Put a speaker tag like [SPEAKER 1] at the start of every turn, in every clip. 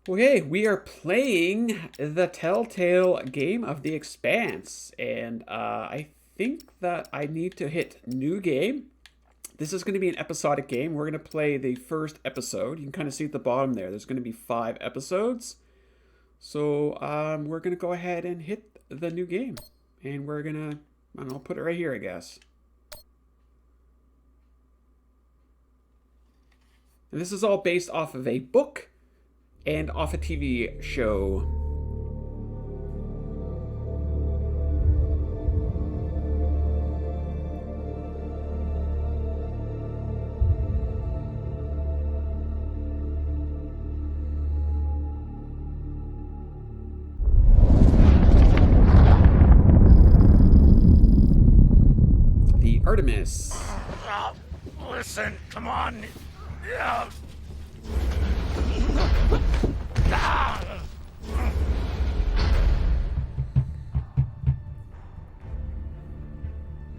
[SPEAKER 1] Okay, we are playing the Telltale game of the Expanse, and I think that I need to hit new game. This is going to be an episodic game. We're going to play the first episode. You can kind of see at the bottom there. There's going to be 5 episodes. So we're going to go ahead and hit the new game, and we're going to, I don't know, put it right here, I guess. And this is all based off of a book and off a TV show. The Artemis.
[SPEAKER 2] Listen, come on.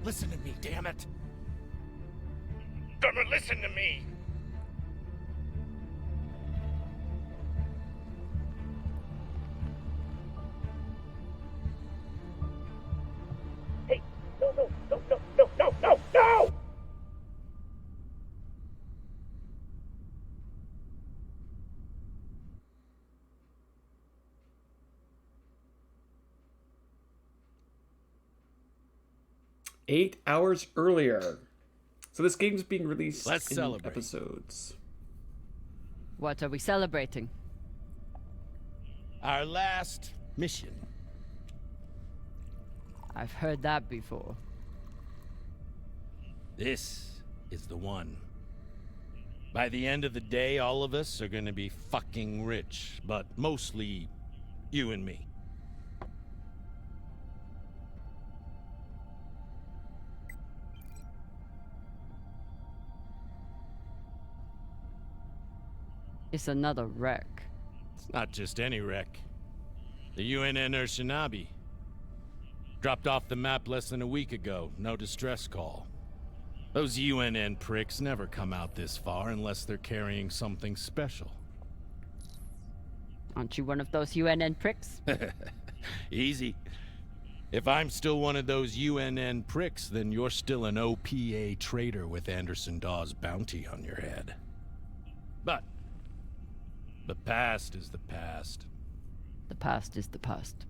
[SPEAKER 2] Listen to me, damn it. Drummer, listen to me. Hey, no!
[SPEAKER 1] 8 hours earlier. So this game's being released
[SPEAKER 2] Let's
[SPEAKER 1] in
[SPEAKER 2] celebrate.
[SPEAKER 1] episodes.
[SPEAKER 3] What are we celebrating?
[SPEAKER 2] Our last mission.
[SPEAKER 3] I've heard that before.
[SPEAKER 2] This is the one. By the end of the day, all of us are gonna be fucking rich, but mostly you and me.
[SPEAKER 3] It's another wreck.
[SPEAKER 2] It's not just any wreck. The UNN Shinabi. Dropped off the map less than a week ago. No distress call. Those UNN pricks never come out this far unless they're carrying something special.
[SPEAKER 3] Aren't you one of those UNN pricks?
[SPEAKER 2] Easy. If I'm still one of those UNN pricks, then you're still an OPA traitor with Anderson Dawes' bounty on your head. But the past is the past.
[SPEAKER 3] The past is the past.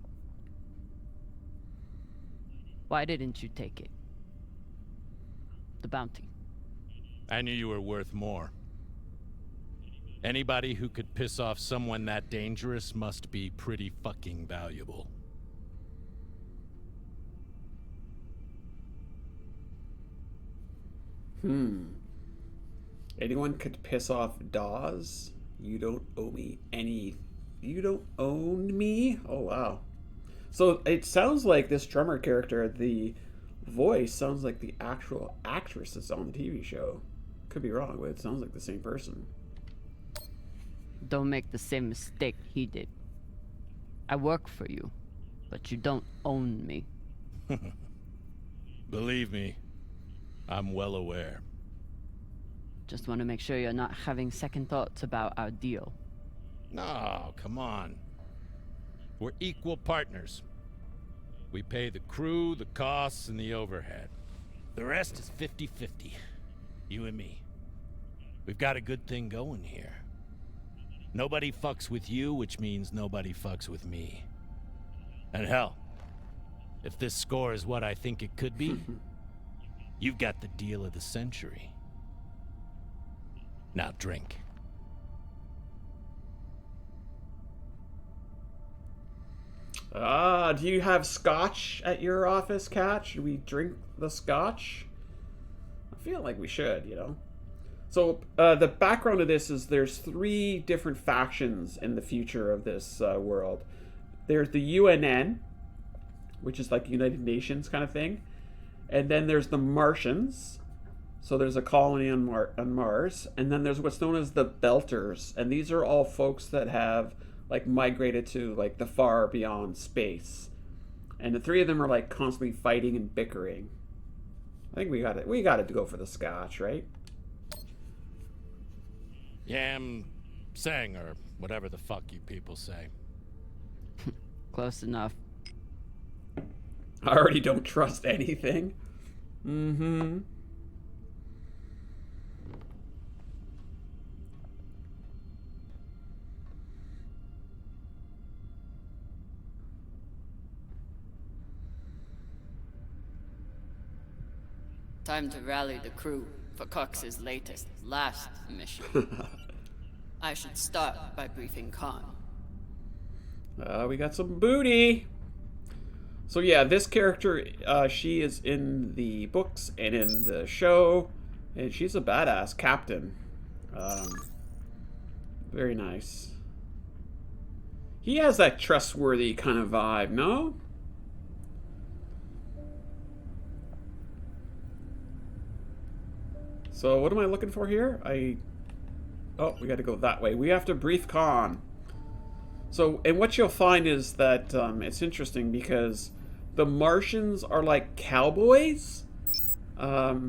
[SPEAKER 3] Why didn't you take it? The bounty.
[SPEAKER 2] I knew you were worth more. Anybody who could piss off someone that dangerous must be pretty fucking valuable.
[SPEAKER 1] Anyone could piss off Dawes? You don't owe me any. You don't own me? Oh, wow. So it sounds like this drummer character, the voice sounds like the actual actresses on the TV show. Could be wrong, but it sounds like the same person.
[SPEAKER 3] Don't make the same mistake he did. I work for you, but you don't own me.
[SPEAKER 2] Believe me, I'm well aware.
[SPEAKER 3] Just want to make sure you're not having second thoughts about our deal.
[SPEAKER 2] No, come on. We're equal partners. We pay the crew, the costs, and the overhead. The rest is 50-50. You and me. We've got a good thing going here. Nobody fucks with you, which means nobody fucks with me. And hell, if this score is what I think it could be, you've got the deal of the century. Now drink.
[SPEAKER 1] Do you have scotch at your office, Kat? Should we drink the scotch? I feel like we should, you know. So the background of this is there's 3 different factions in the future of this world. There's the UNN, which is like United Nations kind of thing. And then there's the Martians. So there's a colony on Mars. And then there's what's known as the Belters. And these are all folks that have like migrated to like the far beyond space. And the 3 of them are like constantly fighting and bickering. I think we got to go for the scotch, right?
[SPEAKER 2] Yeah, I'm Sang, or whatever the fuck you people say.
[SPEAKER 3] Close enough.
[SPEAKER 1] I already don't trust anything. Mm-hmm.
[SPEAKER 4] Time to rally the crew for Cox's last mission. I should start by briefing Khan.
[SPEAKER 1] We got some booty. So yeah, this character, she is in the books and in the show, and she's a badass captain. Very nice. He has that trustworthy kind of vibe, no? So what am I looking for here? Oh, we got to go that way. We have to brief Khan. So, and what you'll find is that it's interesting because the Martians are like cowboys. I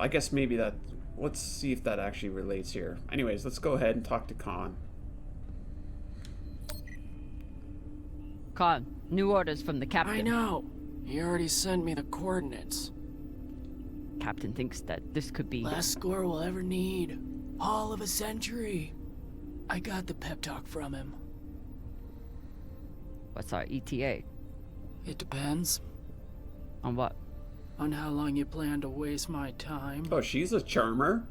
[SPEAKER 1] guess maybe that. Let's see if that actually relates here. Anyways, let's go ahead and talk to Khan.
[SPEAKER 3] Khan, new orders from the captain.
[SPEAKER 5] I know. He already sent me the coordinates.
[SPEAKER 3] Captain thinks that this could be...
[SPEAKER 5] Last score we'll ever need. Haul of a century. I got the pep talk from him.
[SPEAKER 3] What's our ETA?
[SPEAKER 5] It depends.
[SPEAKER 3] On what?
[SPEAKER 5] On how long you plan to waste my time.
[SPEAKER 1] Oh, she's a charmer.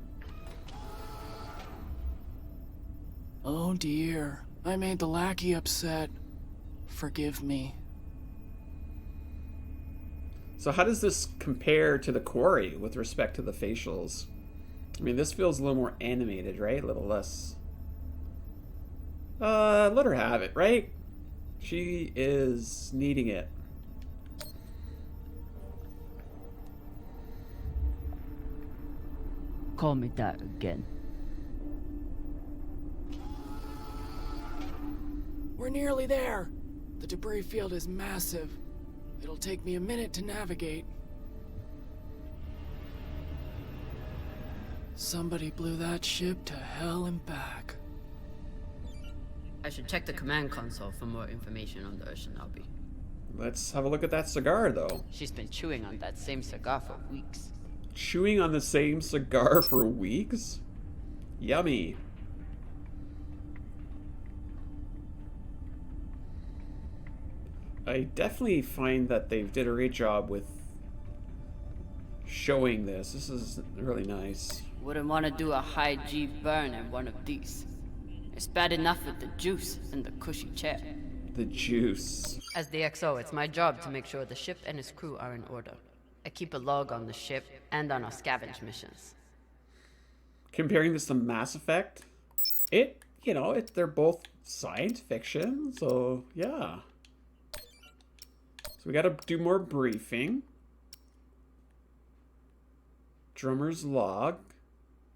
[SPEAKER 5] Oh dear. I made the lackey upset. Forgive me.
[SPEAKER 1] So how does this compare to the quarry with respect to the facials? I mean, this feels a little more animated, right? A little less. Let her have it, right? She is needing it.
[SPEAKER 3] Call me that again.
[SPEAKER 5] We're nearly there. The debris field is massive. It'll take me a minute to navigate. Somebody blew that ship to hell and back.
[SPEAKER 4] I should check the command console for more information on the Shinobi.
[SPEAKER 1] Let's have a look at that cigar, though.
[SPEAKER 4] She's been chewing on that same cigar for weeks.
[SPEAKER 1] Chewing on the same cigar for weeks? Yummy. I definitely find that they did a great job with showing this. This is really nice.
[SPEAKER 4] Wouldn't want to do a high G burn in one of these. It's bad enough with the juice and the cushy chair.
[SPEAKER 1] The juice.
[SPEAKER 4] As the XO, it's my job to make sure the ship and its crew are in order. I keep a log on the ship and on our scavenge missions.
[SPEAKER 1] Comparing this to Mass Effect, they're both science fiction, so yeah. So we gotta do more briefing. Drummer's log.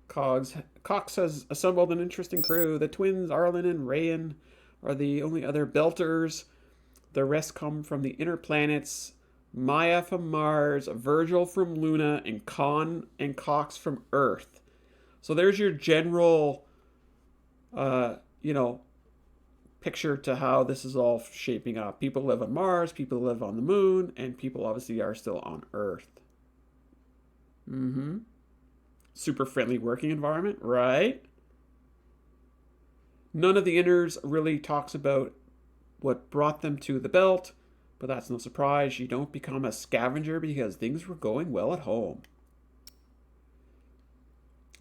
[SPEAKER 1] Cox has assembled an interesting crew. The twins, Arlen and Rayen, are the only other Belters. The rest come from the inner planets. Maya from Mars, Virgil from Luna, and Khan and Cox from Earth. So there's your general, picture to how this is all shaping up. People live on Mars, people live on the moon, and people obviously are still on Earth. Mm-hmm. Super friendly working environment, right? None of the inners really talks about what brought them to the belt, but that's no surprise. You don't become a scavenger because things were going well at home.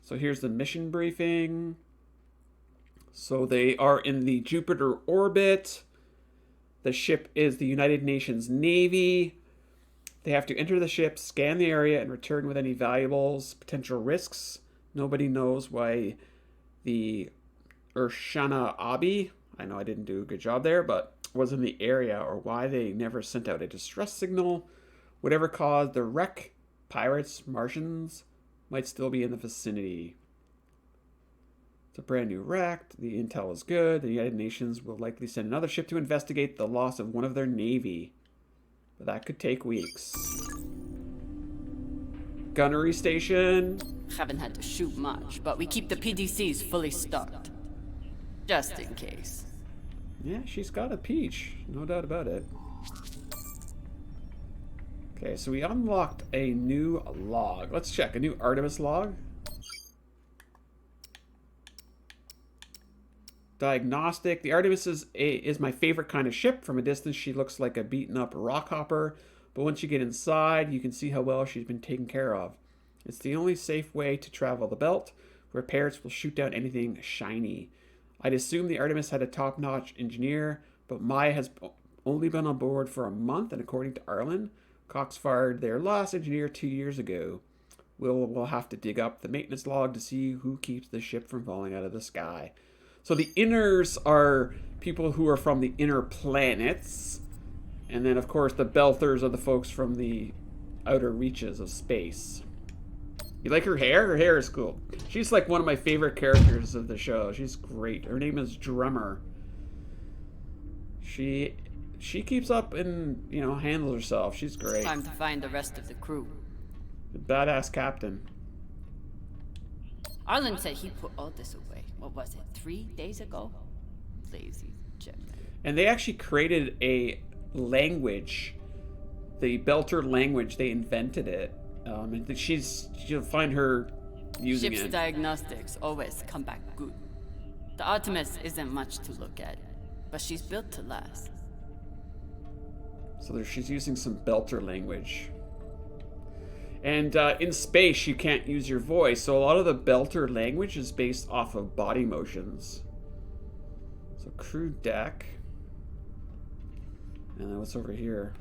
[SPEAKER 1] So here's the mission briefing. So they are in the Jupiter orbit. The ship is the United Nations Navy. They have to enter the ship, scan the area, and return with any valuables, potential risks. Nobody knows why the Urshana Abi, I know I didn't do a good job there, but was in the area, or why they never sent out a distress signal. Whatever caused the wreck, pirates, Martians might still be in the vicinity. It's a brand new wreck. The intel is good. The United Nations will likely send another ship to investigate the loss of one of their navy. But that could take weeks. Gunnery station.
[SPEAKER 4] Haven't had to shoot much, but we keep the PDCs fully stocked. Just in case.
[SPEAKER 1] Yeah, she's got a peach. No doubt about it. Okay, so we unlocked a new log. Let's check. A new Artemis log. Diagnostic. The Artemis is my favorite kind of ship. From a distance, she looks like a beaten up rock hopper. But once you get inside, you can see how well she's been taken care of. It's the only safe way to travel the belt, where parrots will shoot down anything shiny. I'd assume the Artemis had a top-notch engineer, but Maya has only been on board for a month, and according to Arlen, Cox fired their last engineer 2 years ago. We'll have to dig up the maintenance log to see who keeps the ship from falling out of the sky. So the inners are people who are from the inner planets. And then, of course, the belters are the folks from the outer reaches of space. You like her hair? Her hair is cool. She's like one of my favorite characters of the show. She's great. Her name is Drummer. She keeps up and, you know, handles herself. She's great.
[SPEAKER 4] Time to find the rest of the crew.
[SPEAKER 1] The badass captain.
[SPEAKER 4] Arlen said he put all this away. What was it, 3 days ago? Lazy Gemini.
[SPEAKER 1] And they actually created a language. The Belter language. They invented it. And you'll find her using
[SPEAKER 4] Ship's
[SPEAKER 1] it.
[SPEAKER 4] diagnostics always come back good. The Artemis isn't much to look at, but she's built to last.
[SPEAKER 1] So she's using some Belter language. And in space, you can't use your voice, so a lot of the Belter language is based off of body motions. So crew deck. And then what's over here?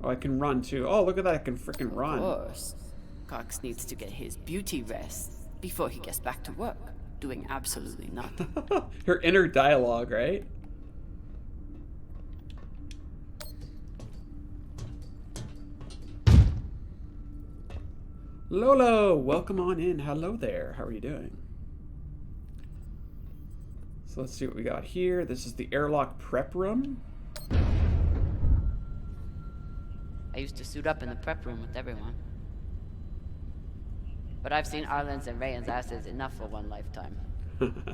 [SPEAKER 1] Oh, I can run too. Oh, look at that, I can freaking run.
[SPEAKER 4] Of course. Cox needs to get his beauty rest before he gets back to work, doing absolutely nothing.
[SPEAKER 1] Her inner dialogue, right? Lolo, welcome on in. Hello there. How are you doing? So let's see what we got here. This is the airlock prep room.
[SPEAKER 3] I used to suit up in the prep room with everyone. But I've seen Arlen's and Rayen's asses enough for one lifetime.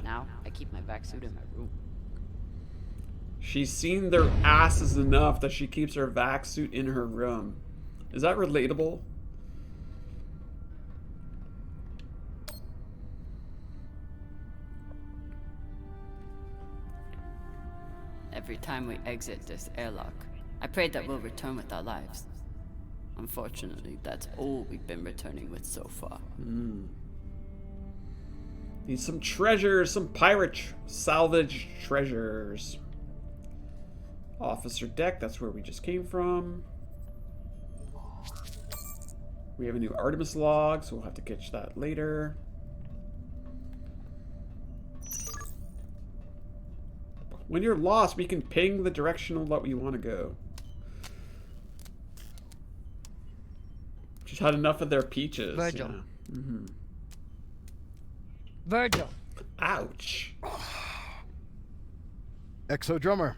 [SPEAKER 3] Now, I keep my vac suit in my room.
[SPEAKER 1] She's seen their asses enough that she keeps her vac suit in her room. Is that relatable?
[SPEAKER 4] Every time we exit this airlock, I pray that we'll return with our lives. Unfortunately, that's all we've been returning with so far.
[SPEAKER 1] Need some treasures, some pirate salvage treasures. Officer deck, that's where we just came from. We have a new Artemis log, so we'll have to catch that later. When you're lost, we can ping the direction of what we want to go. Just had enough of their peaches.
[SPEAKER 3] Virgil.
[SPEAKER 1] Yeah. Mm-hmm.
[SPEAKER 3] Virgil!
[SPEAKER 1] Ouch.
[SPEAKER 6] Exo Drummer.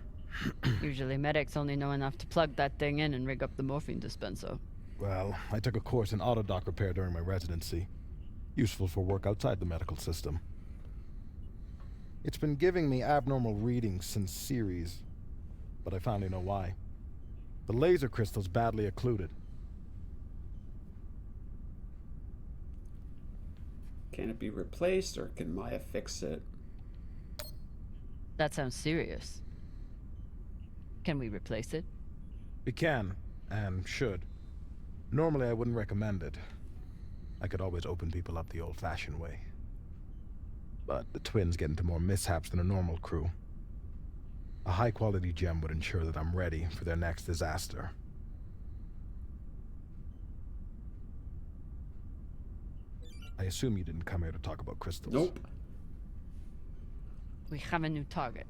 [SPEAKER 3] Usually medics only know enough to plug that thing in and rig up the morphine dispenser.
[SPEAKER 6] Well, I took a course in autodoc repair during my residency. Useful for work outside the medical system. It's been giving me abnormal readings since series, but I finally know why. The laser crystal's badly occluded.
[SPEAKER 1] Can it be replaced, or can Maya fix it?
[SPEAKER 3] That sounds serious. Can we replace it?
[SPEAKER 6] It can, and should. Normally I wouldn't recommend it. I could always open people up the old-fashioned way. But the twins get into more mishaps than a normal crew. A high-quality gem would ensure that I'm ready for their next disaster. I assume you didn't come here to talk about crystals.
[SPEAKER 1] Nope.
[SPEAKER 3] We have a new target.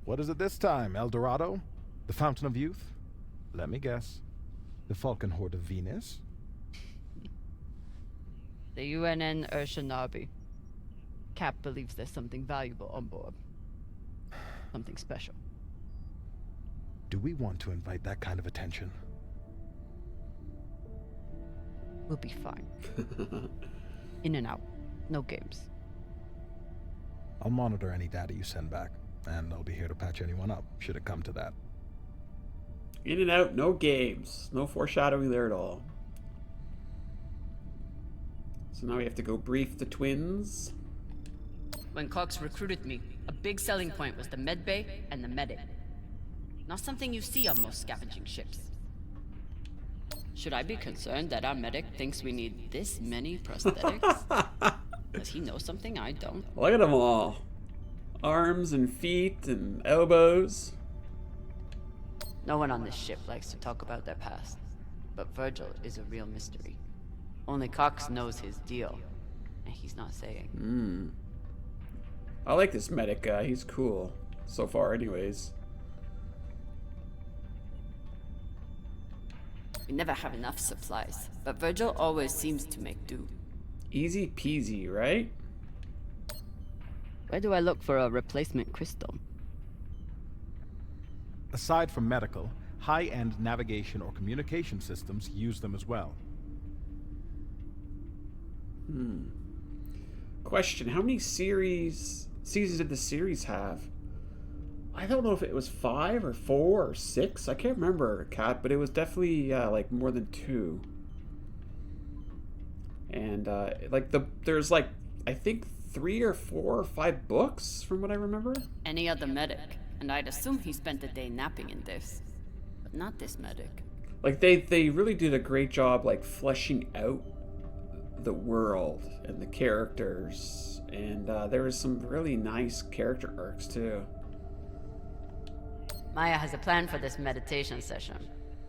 [SPEAKER 6] What is it this time, El Dorado? The Fountain of Youth? Let me guess. The Falcon Horde of Venus?
[SPEAKER 3] The UNN Urshanabi. Cap believes there's something valuable on board. Something special.
[SPEAKER 6] Do we want to invite that kind of attention?
[SPEAKER 3] We'll be fine. In and out. No games.
[SPEAKER 6] I'll monitor any data you send back, and I'll be here to patch anyone up, should it come to that.
[SPEAKER 1] In and out, no games. No foreshadowing there at all. So now we have to go brief the twins.
[SPEAKER 4] When Cox recruited me, a big selling point was the medbay and the medic. Not something you see on most scavenging ships. Should I be concerned that our medic thinks we need this many prosthetics? Does he know something I don't?
[SPEAKER 1] Look at them all. Arms and feet and elbows.
[SPEAKER 4] No one on this ship likes to talk about their past, but Virgil is a real mystery. Only Cox knows his deal, and he's not saying.
[SPEAKER 1] I like this medic guy. He's cool. So far, anyways.
[SPEAKER 4] We never have enough supplies, but Virgil always seems to make do.
[SPEAKER 1] Easy peasy, right?
[SPEAKER 3] Where do I look for a replacement crystal?
[SPEAKER 6] Aside from medical, high-end navigation or communication systems use them as well.
[SPEAKER 1] Question, how many seasons did the series have? I don't know if it was 5 or 4 or 6. I can't remember, Kat, but it was definitely like more than 2. And there's like, I think 3 or 4 or 5 books from what I remember.
[SPEAKER 4] Any other medic, and I'd assume he spent a day napping in this. But not this medic.
[SPEAKER 1] Like they really did a great job like fleshing out the world and the characters, and there was some really nice character arcs too.
[SPEAKER 4] Maya has a plan for this meditation session.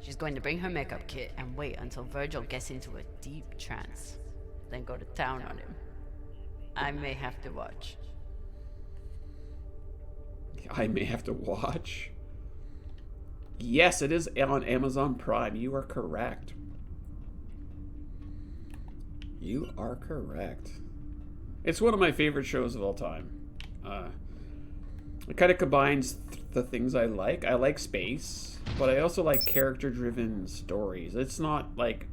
[SPEAKER 4] She's going to bring her makeup kit and wait until Virgil gets into a deep trance, then go to town on him. I may have to watch.
[SPEAKER 1] I may have to watch. Yes, it is on Amazon Prime. You are correct. You are correct. It's one of my favorite shows of all time. It kind of combines the things I like. I like space, but I also like character-driven stories. It's not like,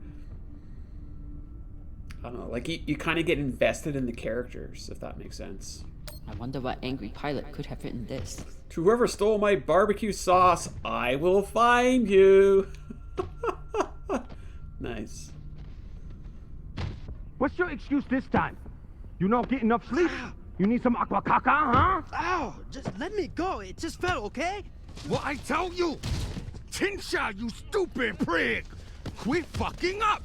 [SPEAKER 1] I don't know, like you kind of get invested in the characters, if that makes sense.
[SPEAKER 4] I wonder what angry pilot could have written this.
[SPEAKER 1] To whoever stole my barbecue sauce, I will find you. Nice.
[SPEAKER 7] What's your excuse this time? You not get enough sleep? You need some aqua caca, huh?
[SPEAKER 8] Ow! Just let me go. It just fell, okay?
[SPEAKER 2] What I tell you? Tinsha, you stupid prig! Quit fucking up!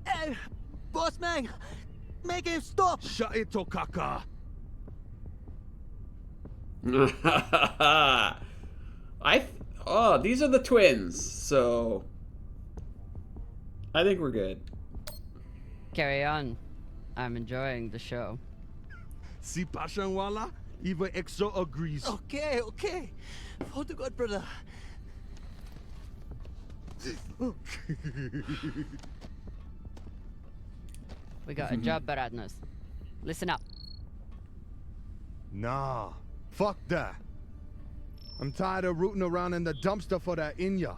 [SPEAKER 8] Hey, boss man, make him stop.
[SPEAKER 2] Shut it, Tokaka.
[SPEAKER 1] These are the twins, so I think we're good.
[SPEAKER 3] Carry on. I'm enjoying the show.
[SPEAKER 2] Si Pashanwala, even EXO agrees.
[SPEAKER 8] Okay, okay. Oh, to God, brother.
[SPEAKER 3] We got a job, Baradnas. Listen up.
[SPEAKER 2] Nah, fuck that. I'm tired of rooting around in the dumpster for that Inya.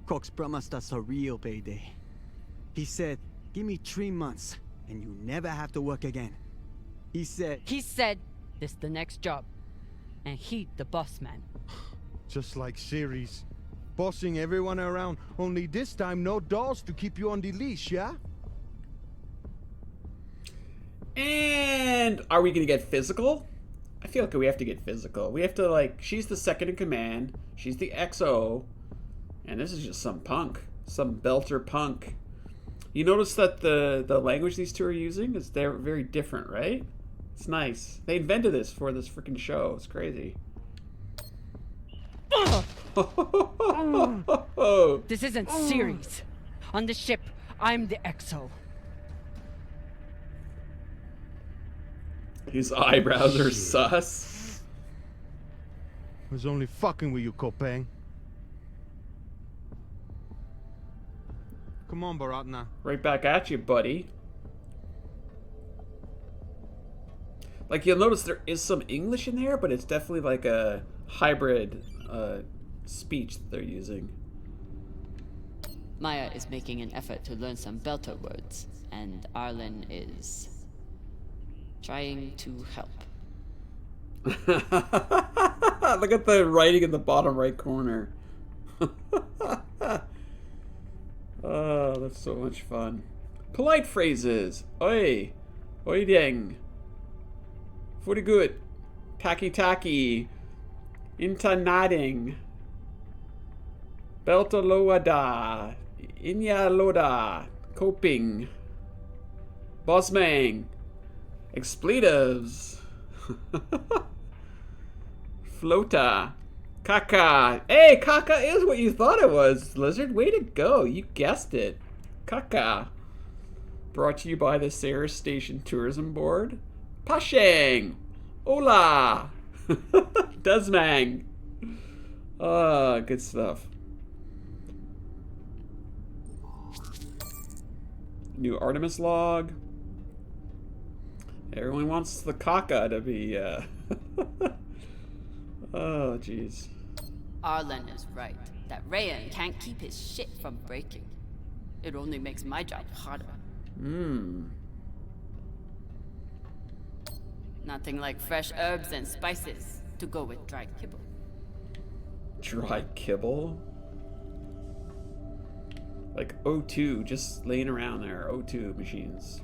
[SPEAKER 8] Cox promised us a real payday. He said, give me 3 months, and you never have to work again. He said,
[SPEAKER 3] this the next job. And he the boss man.
[SPEAKER 2] Just like series. Bossing everyone around, only this time no dolls to keep you on the leash, yeah?
[SPEAKER 1] And are we gonna get physical? I feel like we have to get physical. We have to, like, she's the second in command, she's the XO, and this is just some punk. Some belter punk. You notice that the language these two are using is they're very different, right? It's nice. They invented this for this freaking show. It's crazy.
[SPEAKER 3] This isn't series. On the ship, I'm the XO.
[SPEAKER 1] His eyebrows are sus.
[SPEAKER 2] I was only fucking with you, Kopang. Come on, Baratna.
[SPEAKER 1] Right back at you, buddy. Like, you'll notice there is some English in there, but it's definitely like a hybrid speech that they're using.
[SPEAKER 4] Maya is making an effort to learn some Belter words, and Arlen is trying to help.
[SPEAKER 1] Look at the writing in the bottom right corner. Oh, that's so much fun. Polite phrases. Oi. Oi ding. Footy good. Tacky tacky. Inta nodding. Belta loada. Inya loda. Coping. Bossmang. Expletives. Flota. Caca. Hey, caca is what you thought it was, Lizard. Way to go. You guessed it. Caca. Brought to you by the Sarah Station Tourism Board. Pashang. Hola. Desmang. Ah, good stuff. New Artemis log. Everyone wants the caca to be, oh, jeez.
[SPEAKER 4] Arlen is right. That Rayen can't keep his shit from breaking. It only makes my job harder. Nothing like fresh herbs and spices to go with dry kibble.
[SPEAKER 1] Dry kibble? Like O2, just laying around there. O2 machines.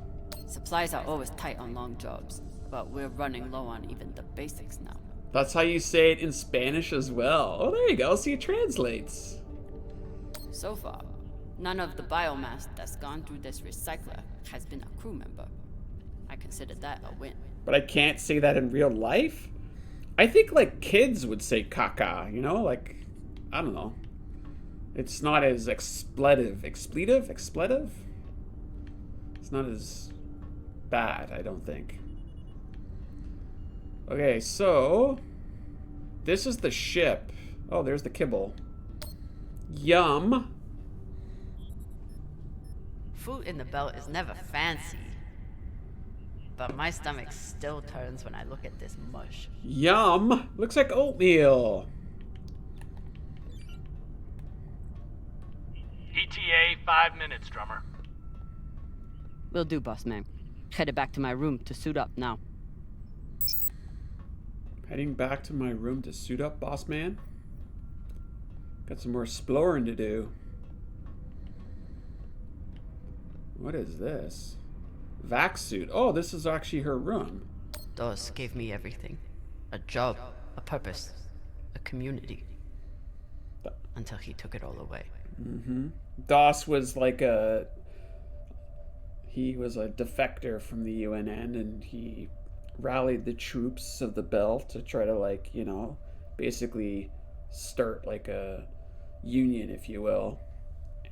[SPEAKER 4] Supplies are always tight on long jobs, but we're running low on even the basics now.
[SPEAKER 1] That's how you say it in Spanish as well. Oh, there you go. See, it translates.
[SPEAKER 4] So far, none of the biomass that's gone through this recycler has been a crew member. I consider that a win.
[SPEAKER 1] But I can't say that in real life? I think, like, kids would say caca, you know? Like, I don't know. It's not as expletive. Expletive? Expletive? It's not as bad, I don't think. Okay, so this is the ship. Oh, there's the kibble. Yum.
[SPEAKER 4] Food in the belt is never fancy, but my stomach still turns when I look at this mush.
[SPEAKER 1] Yum. Looks like oatmeal.
[SPEAKER 9] ETA 5 minutes, drummer.
[SPEAKER 3] Will do, boss man. Headed back to my room to suit up now.
[SPEAKER 1] Heading back to my room to suit up, boss man. Got some more exploring to do. What is this? Vac suit. Oh, this is actually her room.
[SPEAKER 4] Dos gave me everything. A job, a purpose, a community. Until he took it all away.
[SPEAKER 1] Mm-hmm. Doss was like a... He was a defector from the UNN, and he rallied the troops of the belt to try to, like, you know, basically start like a union, if you will.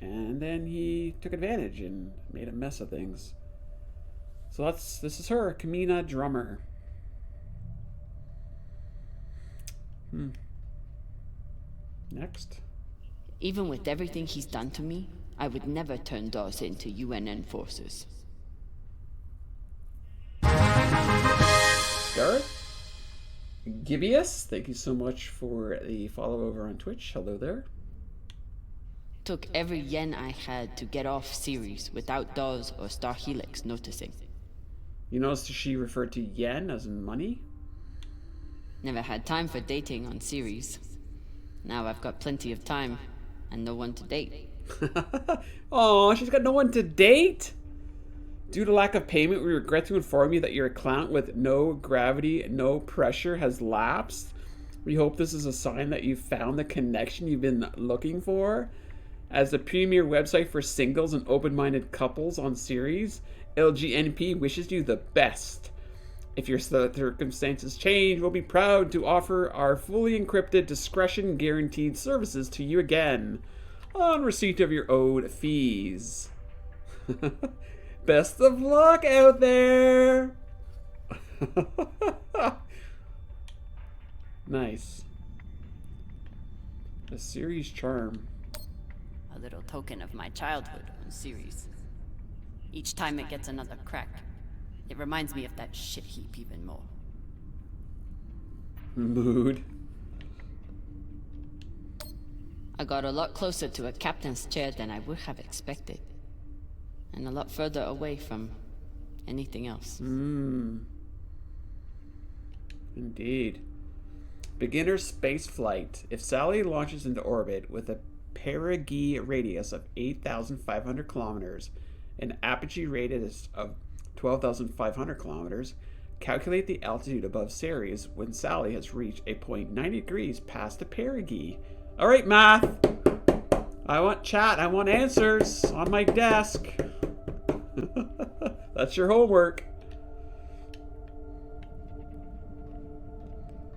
[SPEAKER 1] And then he took advantage and made a mess of things. So this is her, Camina Drummer. Next.
[SPEAKER 4] Even with everything he's done to me, I would never turn Dos into UNN forces.
[SPEAKER 1] Gareth? Gibius, thank you so much for the follow over on Twitch. Hello there.
[SPEAKER 4] Took every yen I had to get off Ceres without Dos or Star Helix noticing.
[SPEAKER 1] You noticed she referred to yen as in money?
[SPEAKER 4] Never had time for dating on Ceres. Now I've got plenty of time and no one to date.
[SPEAKER 1] Oh, she's got no one to date? Due to lack of payment, we regret to inform you that your account with no gravity, no pressure has lapsed. We hope this is a sign that you've found the connection you've been looking for. As the premier website for singles and open-minded couples on Ceres, LGNP wishes you the best. If your circumstances change, we'll be proud to offer our fully encrypted, discretion-guaranteed services to you again on receipt of your owed fees. Best of luck out there! Nice. A Ceres charm.
[SPEAKER 4] A little token of my childhood on Ceres. Each time it gets another crack, it reminds me of that shit heap even more.
[SPEAKER 1] Mood.
[SPEAKER 4] I got a lot closer to a captain's chair than I would have expected. And a lot further away from anything else.
[SPEAKER 1] Indeed. Beginner space flight. If Sally launches into orbit with a Cara Gee radius of 8,500 kilometers, an apogee radius of 12,500 kilometers, calculate the altitude above Ceres when Sally has reached a point 90 degrees past the perigee. All right, math. I want chat. I want answers on my desk. That's your homework.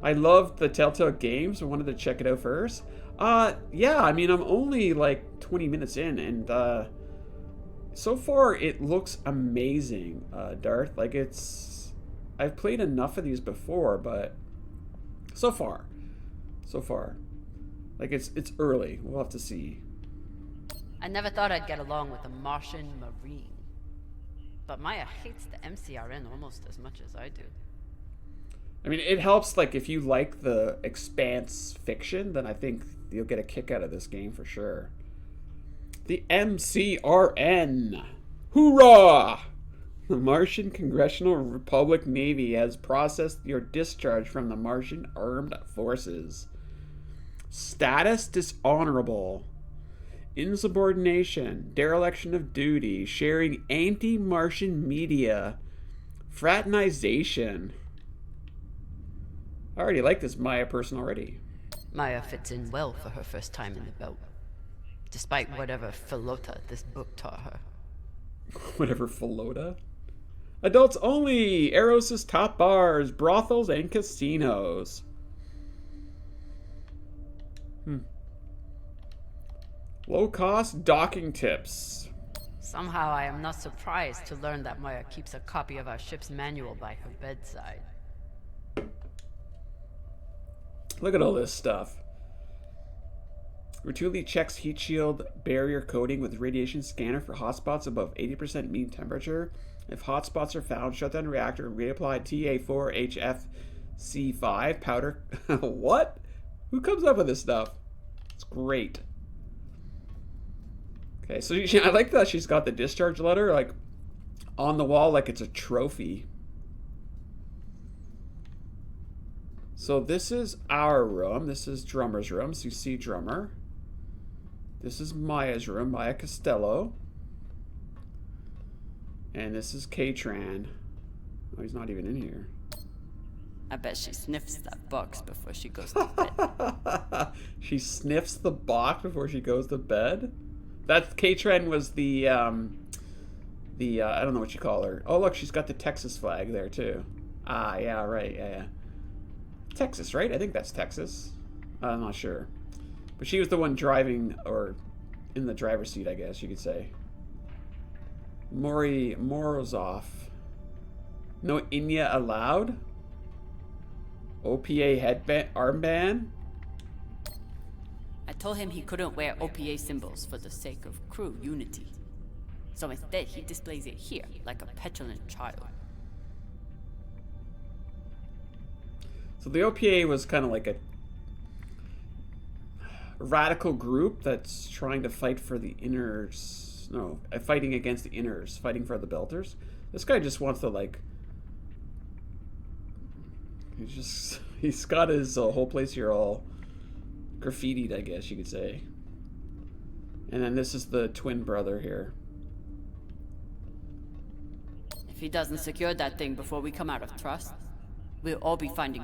[SPEAKER 1] I loved the Telltale games. I wanted to check it out first. Yeah, I mean, I'm only like 20 minutes in, and so far it looks amazing, Darth. Like, I've played enough of these before, but so far, like, it's early. We'll have to see.
[SPEAKER 4] I never thought I'd get along with a Martian Marine. But Maya hates the MCRN almost as much as I do.
[SPEAKER 1] I mean, it helps, like, if you like the Expanse fiction, then I think you'll get a kick out of this game for sure. The MCRN. Hoorah! The Martian Congressional Republic Navy has processed your discharge from the Martian Armed Forces. Status dishonorable. Insubordination, dereliction of duty, sharing anti-Martian media, fraternization. I already like this Maya person already.
[SPEAKER 4] Maya fits in well for her first time in the belt. Despite whatever falota this book taught her.
[SPEAKER 1] Whatever falota? Adults only! Eros' top bars, brothels, and casinos. Low-cost docking tips.
[SPEAKER 4] Somehow I am not surprised to learn that Maya keeps a copy of our ship's manual by her bedside.
[SPEAKER 1] Look at all this stuff. Routinely checks heat shield barrier coating with radiation scanner for hotspots above 80% mean temperature. If hotspots are found, shut down reactor and reapply TA4HFC5 powder. What? Who comes up with this stuff? It's great. Okay, so I like that she's got the discharge letter, like, on the wall like it's a trophy. So this is our room. This is Drummer's room. So you see Drummer. This is Maya's room, Maya Costello. And this is Katran. Oh, he's not even in here.
[SPEAKER 4] I bet she sniffs that box before she goes to bed.
[SPEAKER 1] She sniffs the box before she goes to bed? That Katran was the I don't know what you call her. Oh, look, she's got the Texas flag there, too. Ah, yeah, right, yeah. Texas, right? I think that's Texas. I'm not sure. But she was the one driving, or in the driver's seat, I guess you could say. Morozov. No Inya allowed? OPA headband, armband?
[SPEAKER 4] I told him he couldn't wear OPA symbols for the sake of crew unity. So instead, he displays it here, like a petulant child.
[SPEAKER 1] So the OPA was kind of like a radical group that's trying to fight for the inners. No, fighting against the inners, fighting for the belters. This guy just wants to, like, he's got his whole place here all graffitied, I guess you could say. And then this is the twin brother here.
[SPEAKER 4] If he doesn't secure that thing before we come out of trust, we'll all be finding